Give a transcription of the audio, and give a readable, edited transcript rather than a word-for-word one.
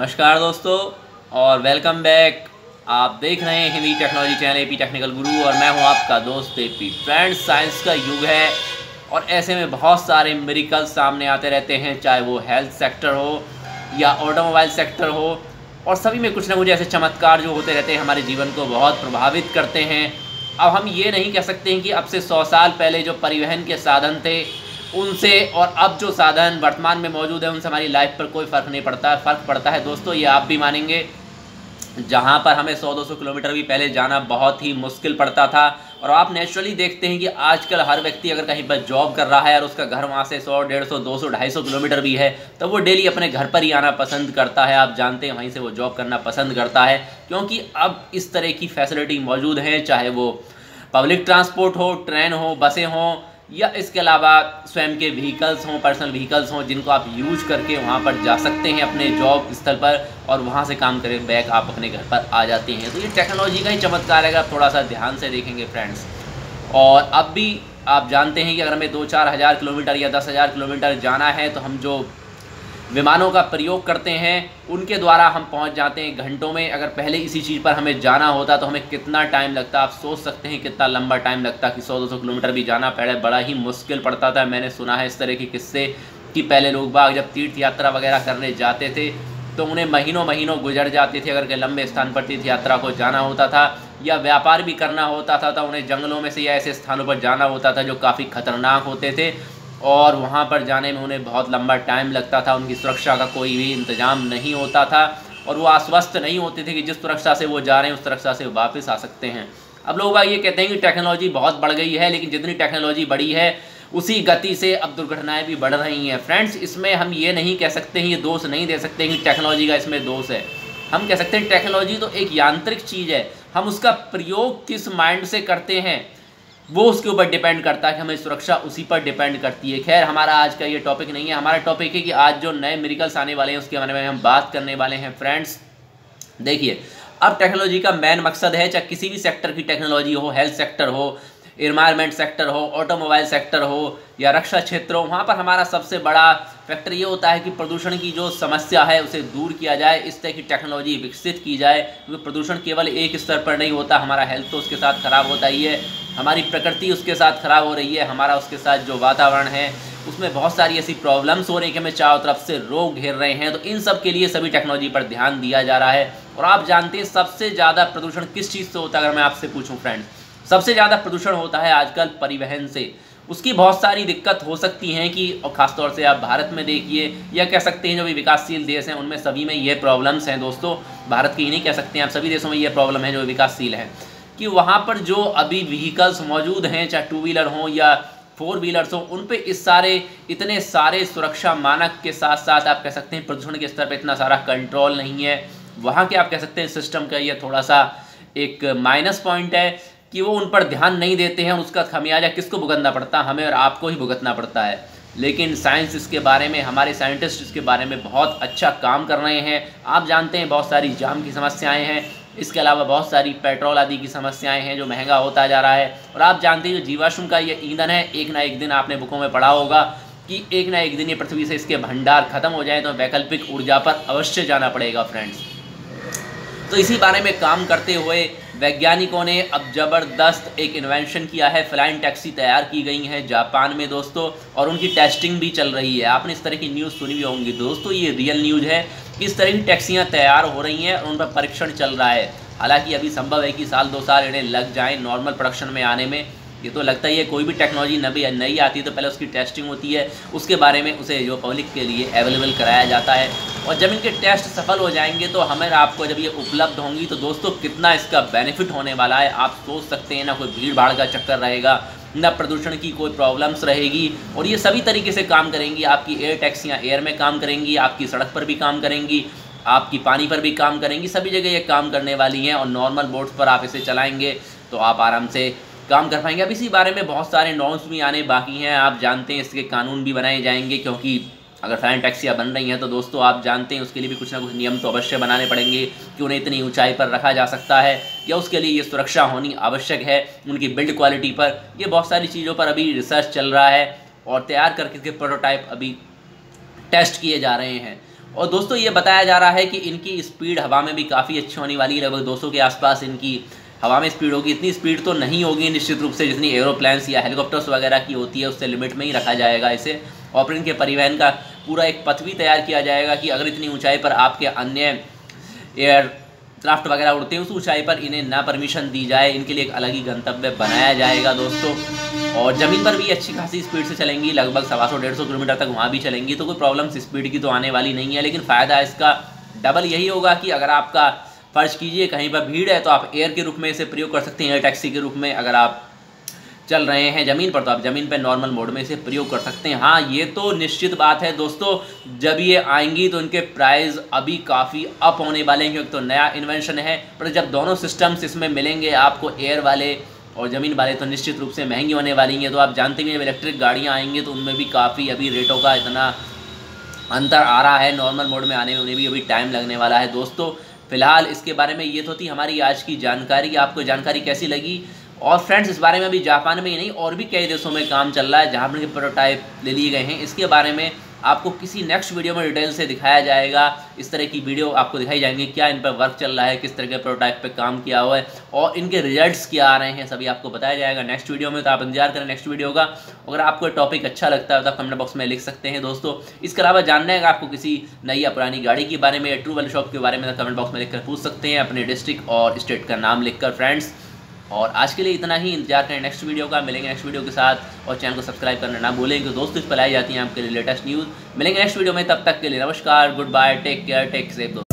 नमस्कार दोस्तों और वेलकम बैक। आप देख रहे हैं Hindi technology channel AP technical गुरु और मैं हूं आपका दोस्त एपी। फ्रेंड्स, साइंस का युग है और ऐसे में बहुत सारे मिरेकल्स सामने आते रहते हैं, चाहे वो हेल्थ सेक्टर हो या ऑटोमोबाइल सेक्टर हो, और सभी में कुछ ना कुछ ऐसे चमत्कार जो होते रहते हैं हमारे जीवन को बहुत प्रभावित करते हैं। अब हम ये नहीं कह सकते हैं कि अब से 100 साल पहले जो परिवहन के साधन थे उनसे और अब जो साधन वर्तमान में मौजूद है उनसे हमारी लाइफ पर कोई फ़र्क नहीं पड़ता। फ़र्क पड़ता है दोस्तों, ये आप भी मानेंगे। जहाँ पर हमें 100-200 किलोमीटर भी पहले जाना बहुत ही मुश्किल पड़ता था, और आप नेचुरली देखते हैं कि आजकल हर व्यक्ति अगर कहीं पर जॉब कर रहा है और उसका घर वहाँ से 100, 150, 200, 250 किलोमीटर भी है तो वो डेली अपने घर पर ही आना पसंद करता है। आप जानते हैं, वहीं से वो जॉब करना पसंद करता है, क्योंकि अब इस तरह की फैसिलिटी मौजूद हैं, चाहे वो पब्लिक ट्रांसपोर्ट हो, ट्रेन हो, बसें हों, या इसके अलावा स्वयं के व्हीकल्स हों, पर्सनल व्हीकल्स हों, जिनको आप यूज करके वहाँ पर जा सकते हैं अपने जॉब स्थल पर, और वहाँ से काम करें बैक आप अपने घर पर आ जाते हैं। तो ये टेक्नोलॉजी का ही चमत्कार है अगर आप थोड़ा सा ध्यान से देखेंगे फ्रेंड्स। और अब भी आप जानते हैं कि अगर हमें 2-4 हज़ार किलोमीटर या 10,000 किलोमीटर जाना है तो हम जो विमानों का प्रयोग करते हैं उनके द्वारा हम पहुंच जाते हैं घंटों में। अगर पहले इसी चीज़ पर हमें जाना होता तो हमें कितना टाइम लगता, आप सोच सकते हैं कितना लंबा टाइम लगता कि 100-200 किलोमीटर भी जाना पहले बड़ा ही मुश्किल पड़ता था। मैंने सुना है इस तरह के किस्से कि पहले लोग बाग जब तीर्थ यात्रा वगैरह करने जाते थे तो उन्हें महीनों महीनों गुजर जाते थे। अगर के लंबे स्थान पर तीर्थ यात्रा को जाना होता था या व्यापार भी करना होता था तो उन्हें जंगलों में से या ऐसे स्थानों पर जाना होता था जो काफ़ी खतरनाक होते थे, और वहाँ पर जाने में उन्हें बहुत लंबा टाइम लगता था। उनकी सुरक्षा का कोई भी इंतज़ाम नहीं होता था और वो आश्वस्त नहीं होते थे कि जिस सुरक्षा से वो जा रहे हैं उस सुरक्षा से वापस आ सकते हैं। अब लोग ये कहते हैं कि टेक्नोलॉजी बहुत बढ़ गई है, लेकिन जितनी टेक्नोलॉजी बढ़ी है उसी गति से अब दुर्घटनाएं भी बढ़ रही हैं। फ्रेंड्स, इसमें हम ये नहीं कह सकते हैं, ये दोष नहीं दे सकते कि टेक्नोलॉजी का इसमें दोष है। हम कह सकते हैं टेक्नोलॉजी तो एक यांत्रिक चीज़ है, हम उसका प्रयोग किस माइंड से करते हैं वो उसके ऊपर डिपेंड करता है कि हमें सुरक्षा उसी पर डिपेंड करती है। खैर, हमारा आज का ये टॉपिक नहीं है। हमारा टॉपिक है कि आज जो नए मिरेकल्स आने वाले हैं उसके बारे में हम बात करने वाले हैं। फ्रेंड्स देखिए, अब टेक्नोलॉजी का मेन मकसद है, चाहे किसी भी सेक्टर की टेक्नोलॉजी हो, हेल्थ सेक्टर हो, एनवायरनमेंट सेक्टर हो, ऑटोमोबाइल सेक्टर हो या रक्षा क्षेत्र हो, वहाँ पर हमारा सबसे बड़ा फैक्टर ये होता है कि प्रदूषण की जो समस्या है उसे दूर किया जाए, इस तरह की टेक्नोलॉजी विकसित की जाए। क्योंकि प्रदूषण केवल एक स्तर पर नहीं होता, हमारा हेल्थ तो उसके साथ ख़राब होता ही है, हमारी प्रकृति उसके साथ ख़राब हो रही है, हमारा उसके साथ जो वातावरण है उसमें बहुत सारी ऐसी प्रॉब्लम्स हो रही हैं कि हमें चारों तरफ से रोग घेर रहे हैं। तो इन सब के लिए सभी टेक्नोलॉजी पर ध्यान दिया जा रहा है। और आप जानते हैं सबसे ज़्यादा प्रदूषण किस चीज़ से होता है? अगर मैं आपसे पूछूँ फ्रेंड्स, सबसे ज़्यादा प्रदूषण होता है आजकल परिवहन से। उसकी बहुत सारी दिक्कत हो सकती हैं कि, और ख़ासतौर से आप भारत में देखिए, या कह सकते हैं जो भी विकासशील देश हैं उनमें सभी में ये प्रॉब्लम्स हैं दोस्तों। भारत की ही नहीं कह सकते हैं, आप सभी देशों में ये प्रॉब्लम है जो विकासशील हैं, कि वहाँ पर जो अभी व्हीकल्स मौजूद हैं, चाहे 2 व्हीलर हों या 4 व्हीलर्स हों, उन पे इतने सारे सुरक्षा मानक के साथ साथ आप कह सकते हैं प्रदूषण के स्तर पर इतना सारा कंट्रोल नहीं है। वहाँ के आप कह सकते हैं सिस्टम का ये थोड़ा सा एक माइनस पॉइंट है कि वो उन पर ध्यान नहीं देते हैं। उसका खमियाजा किसको भुगतना पड़ता है? हमें और आपको ही भुगतना पड़ता है। लेकिन साइंस इसके बारे में, हमारे साइंटिस्ट इसके बारे में बहुत अच्छा काम कर रहे हैं। आप जानते हैं बहुत सारी जाम की समस्याएं हैं, इसके अलावा बहुत सारी पेट्रोल आदि की समस्याएं हैं जो महंगा होता जा रहा है। और आप जानते हैं जो जीवाश्म का ये ईंधन है, एक ना एक दिन आपने बुकों में पढ़ा होगा कि एक ना एक दिन ये पृथ्वी से इसके भंडार खत्म हो जाए तो वैकल्पिक ऊर्जा पर अवश्य जाना पड़ेगा फ्रेंड्स। तो इसी बारे में काम करते हुए वैज्ञानिकों ने अब ज़बरदस्त एक इन्वेंशन किया है। फ्लाइंग टैक्सी तैयार की गई हैं जापान में दोस्तों, और उनकी टेस्टिंग भी चल रही है। आपने इस तरह की न्यूज़ सुनी भी होंगी दोस्तों, ये रियल न्यूज़ है कि इस तरह की टैक्सियाँ तैयार हो रही हैं और उन पर परीक्षण चल रहा है। हालांकि अभी संभव है कि 1-2 साल इन्हें लग जाएँ नॉर्मल प्रोडक्शन में आने में। ये तो लगता ही है, कोई भी टेक्नोलॉजी नई आती है तो पहले उसकी टेस्टिंग होती है, उसके बारे में उसे जो पब्लिक के लिए अवेलेबल कराया जाता है, और जब इनके टेस्ट सफल हो जाएंगे तो हमें आपको जब ये उपलब्ध होंगी तो दोस्तों कितना इसका बेनिफिट होने वाला है आप सोच सकते हैं। ना कोई भीड़ भाड़ का चक्कर रहेगा, ना प्रदूषण की कोई प्रॉब्लम्स रहेगी, और ये सभी तरीके से काम करेंगी। आपकी एयर टैक्सियाँ एयर में काम करेंगी, आपकी सड़क पर भी काम करेंगी, आपकी पानी पर भी काम करेंगी, सभी जगह ये काम करने वाली हैं। और नॉर्मल बोट्स पर आप इसे चलाएँगे तो आप आराम से काम कर पाएंगे। अब इसी बारे में बहुत सारे नॉर्म्स भी आने बाकी हैं। आप जानते हैं इसके कानून भी बनाए जाएंगे, क्योंकि अगर फ्लाइंग टैक्सियाँ बन रही हैं तो दोस्तों आप जानते हैं उसके लिए भी कुछ ना कुछ नियम तो अवश्य बनाने पड़ेंगे कि उन्हें इतनी ऊंचाई पर रखा जा सकता है, या उसके लिए ये सुरक्षा होनी आवश्यक है, उनकी बिल्ड क्वालिटी पर। ये बहुत सारी चीज़ों पर अभी रिसर्च चल रहा है और तैयार करके इसके प्रोटोटाइप अभी टेस्ट किए जा रहे हैं। और दोस्तों ये बताया जा रहा है कि इनकी स्पीड हवा में भी काफ़ी अच्छी होने वाली है, लगभग 200 के आसपास इनकी हवा में स्पीड होगी। इतनी स्पीड तो नहीं होगी निश्चित रूप से जितनी एरोप्लेन्स या हेलीकॉप्टर्स वगैरह की होती है, उससे लिमिट में ही रखा जाएगा इसे। और फिर इनके परिवहन का पूरा एक पथ भी तैयार किया जाएगा कि अगर इतनी ऊंचाई पर आपके अन्य एयरक्राफ्ट वगैरह उड़ते हैं उस ऊंचाई पर इन्हें ना परमिशन दी जाए, इनके लिए एक अलग ही गंतव्य बनाया जाएगा दोस्तों। और ज़मीन पर भी अच्छी खासी स्पीड से चलेंगी, लगभग 125-150 किलोमीटर तक वहाँ भी चलेंगी, तो कोई प्रॉब्लम्स स्पीड की तो आने वाली नहीं है। लेकिन फ़ायदा इसका डबल यही होगा कि अगर आपका फ़र्ज़ कीजिए कहीं पर भीड़ है तो आप एयर के रूप में इसे प्रयोग कर सकते हैं, एयर टैक्सी के रूप में। अगर आप चल रहे हैं ज़मीन पर तो आप ज़मीन पर नॉर्मल मोड में इसे प्रयोग कर सकते हैं। हाँ, ये तो निश्चित बात है दोस्तों, जब ये आएंगी तो इनके प्राइस अभी काफ़ी अप होने वाले हैं, क्योंकि तो नया इन्वेंशन है। पर जब दोनों सिस्टम्स इसमें मिलेंगे आपको, एयर वाले और ज़मीन वाले, तो निश्चित रूप से महंगी होने वाली हैं। तो आप जानते भी हैं, इलेक्ट्रिक गाड़ियाँ आएंगी तो उनमें भी काफ़ी अभी रेटों का इतना अंतर आ रहा है, नॉर्मल मोड में आने में उन्हें भी अभी टाइम लगने वाला है दोस्तों। फिलहाल इसके बारे में ये तो थी हमारी आज की जानकारी। आपको जानकारी कैसी लगी? और फ्रेंड्स, इस बारे में अभी जापान में ही नहीं और भी कई देशों में काम चल रहा है जहाँ पर प्रोटोटाइप ले लिए गए हैं। इसके बारे में आपको किसी नेक्स्ट वीडियो में डिटेल से दिखाया जाएगा। इस तरह की वीडियो आपको दिखाई जाएंगी, क्या इन पर वर्क चल रहा है, किस तरह के प्रोटोटाइप पे काम किया हुआ है और इनके रिजल्ट्स क्या आ रहे हैं, सभी आपको बताया जाएगा नेक्स्ट वीडियो में। तो आप इंतजार करें नेक्स्ट वीडियो का। अगर आपको टॉपिक अच्छा लगता है तो आप कमेंट बॉक्स में लिख सकते हैं दोस्तों। इसके अलावा जानना है आपको किसी नई या पुरानी गाड़ी के बारे में या ट्रू वैल्यू शॉप के बारे में, तो कमेंट बॉक्स में लिखकर पूछ सकते हैं, अपने डिस्ट्रिक्ट और स्टेट का नाम लिखकर फ्रेंड्स। और आज के लिए इतना ही, इंतजार करें नेक्स्ट वीडियो का। मिलेंगे नेक्स्ट वीडियो के साथ और चैनल को सब्सक्राइब करना ना भूलें, क्योंकि दोस्तों इस पर लाई जाती हैं आपके लिए लेटेस्ट न्यूज़। मिलेंगे नेक्स्ट वीडियो में, तब तक के लिए नमस्कार, good bye, take care, take safe.